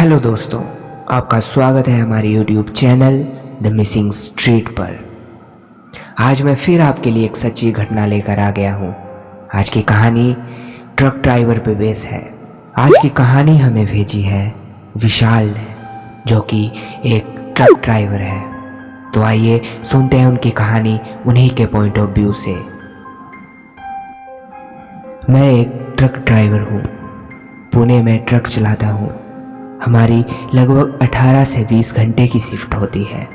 Hello दोस्तों, आपका स्वागत है हमारे YouTube channel the missing street पर। आज मैं फिर आपके लिए एक सच्ची घटना लेकर आ गया हूँ। आज की कहानी ट्रक ड्राइवर पे बेस है। आज की कहानी हमें भेजी है विशाल ने, जो कि एक ट्रक ड्राइवर है। तो आइए सुनते हैं उनकी कहानी उन्हीं के पॉइंट ऑफ व्यू से। मैं एक ट्रक ड्राइवर हूँ, पुणे में ट्रक चलाता हूँ। हमारी लगभग 18 से 20 घंटे की शिफ्ट होती है,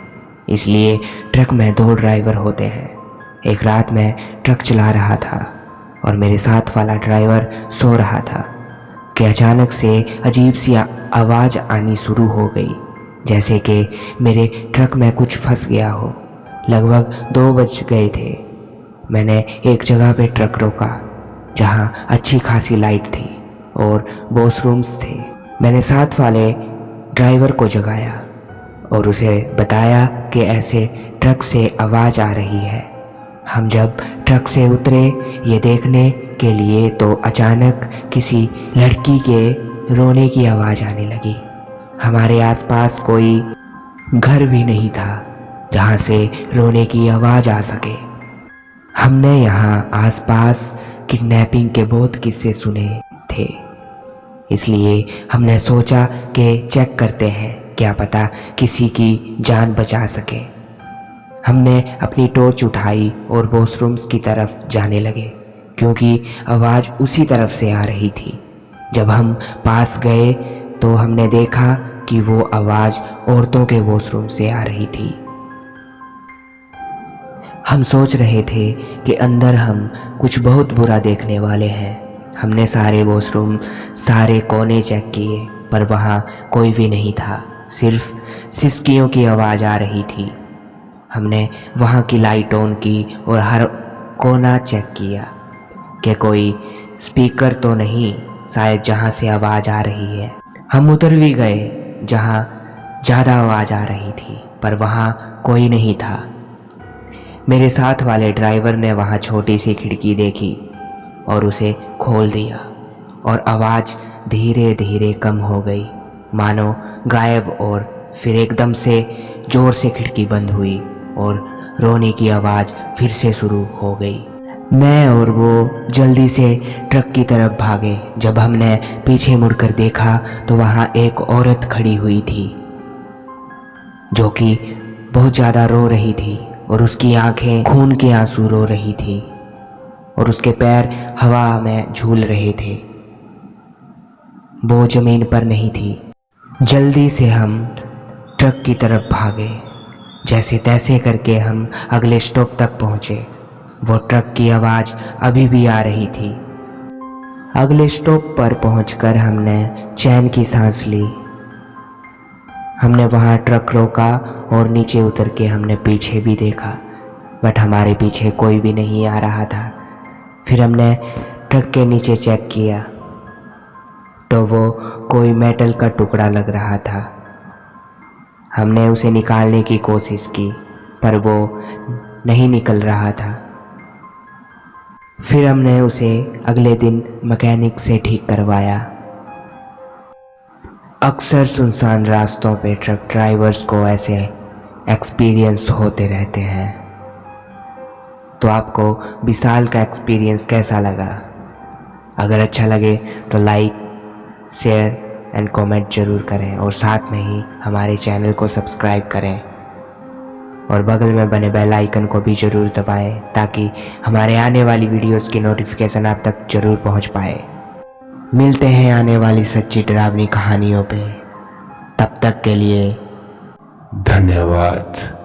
इसलिए ट्रक में 2 ड्राइवर होते हैं। एक रात मैं ट्रक चला रहा था और मेरे साथ वाला ड्राइवर सो रहा था कि अचानक से अजीब सी आवाज़ आनी शुरू हो गई, जैसे कि मेरे ट्रक में कुछ फंस गया हो। लगभग 2 बज गए थे। मैंने एक जगह पे ट्रक रोका जहाँ अच्छी खासी लाइट थी और वॉशरूम्स थे। मैंने साथ वाले ड्राइवर को जगाया और उसे बताया कि ऐसे ट्रक से आवाज़ आ रही है। हम जब ट्रक से उतरे ये देखने के लिए, तो अचानक किसी लड़की के रोने की आवाज़ आने लगी। हमारे आसपास कोई घर भी नहीं था जहाँ से रोने की आवाज़ आ सके। हमने यहाँ आसपास किडनैपिंग के बहुत किस्से सुने थे, इसलिए हमने सोचा कि चेक करते हैं, क्या पता किसी की जान बचा सके। हमने अपनी टॉर्च उठाई और वॉशरूम्स की तरफ जाने लगे, क्योंकि आवाज़ उसी तरफ से आ रही थी। जब हम पास गए तो हमने देखा कि वो आवाज़ औरतों के वॉशरूम से आ रही थी। हम सोच रहे थे कि अंदर हम कुछ बहुत बुरा देखने वाले हैं। हमने सारे वॉशरूम, सारे कोने चेक किए, पर वहाँ कोई भी नहीं था। सिर्फ सिसकियों की आवाज़ आ रही थी। हमने वहाँ की लाइट ऑन की और हर कोना चेक किया कि कोई स्पीकर तो नहीं, शायद जहाँ से आवाज़ आ रही है। हम उतर भी गए जहाँ ज़्यादा आवाज़ आ रही थी, पर वहाँ कोई नहीं था। मेरे साथ वाले ड्राइवर ने वहाँ छोटी सी खिड़की देखी और उसे खोल दिया, और आवाज़ धीरे धीरे कम हो गई, मानो गायब, और फिर एकदम से ज़ोर से खिड़की बंद हुई और रोने की आवाज़ फिर से शुरू हो गई। मैं और वो जल्दी से ट्रक की तरफ भागे। जब हमने पीछे मुड़कर देखा तो वहाँ एक औरत खड़ी हुई थी, जो कि बहुत ज़्यादा रो रही थी और उसकी आंखें खून के आंसू रो रही थी और उसके पैर हवा में झूल रहे थे, वो ज़मीन पर नहीं थी। जल्दी से हम ट्रक की तरफ भागे। जैसे तैसे करके हम अगले स्टॉप तक पहुँचे। वो ट्रक की आवाज़ अभी भी आ रही थी। अगले स्टॉप पर पहुंचकर हमने चैन की सांस ली। हमने वहाँ ट्रक रोका और नीचे उतर के हमने पीछे भी देखा, बट हमारे पीछे कोई भी नहीं आ रहा था। फिर हमने ट्रक के नीचे चेक किया तो वो कोई मेटल का टुकड़ा लग रहा था। हमने उसे निकालने की कोशिश की, पर वो नहीं निकल रहा था। फिर हमने उसे अगले दिन मैकेनिक से ठीक करवाया। अक्सर सुनसान रास्तों पे ट्रक ड्राइवर्स को ऐसे एक्सपीरियंस होते रहते हैं। तो आपको विशाल का एक्सपीरियंस कैसा लगा? अगर अच्छा लगे तो लाइक, शेयर एंड कमेंट ज़रूर करें, और साथ में ही हमारे चैनल को सब्सक्राइब करें और बगल में बने बेल आइकन को भी ज़रूर दबाएं, ताकि हमारे आने वाली वीडियोस की नोटिफिकेशन आप तक ज़रूर पहुंच पाए। मिलते हैं आने वाली सच्ची डरावनी कहानियों पे। तब तक के लिए धन्यवाद।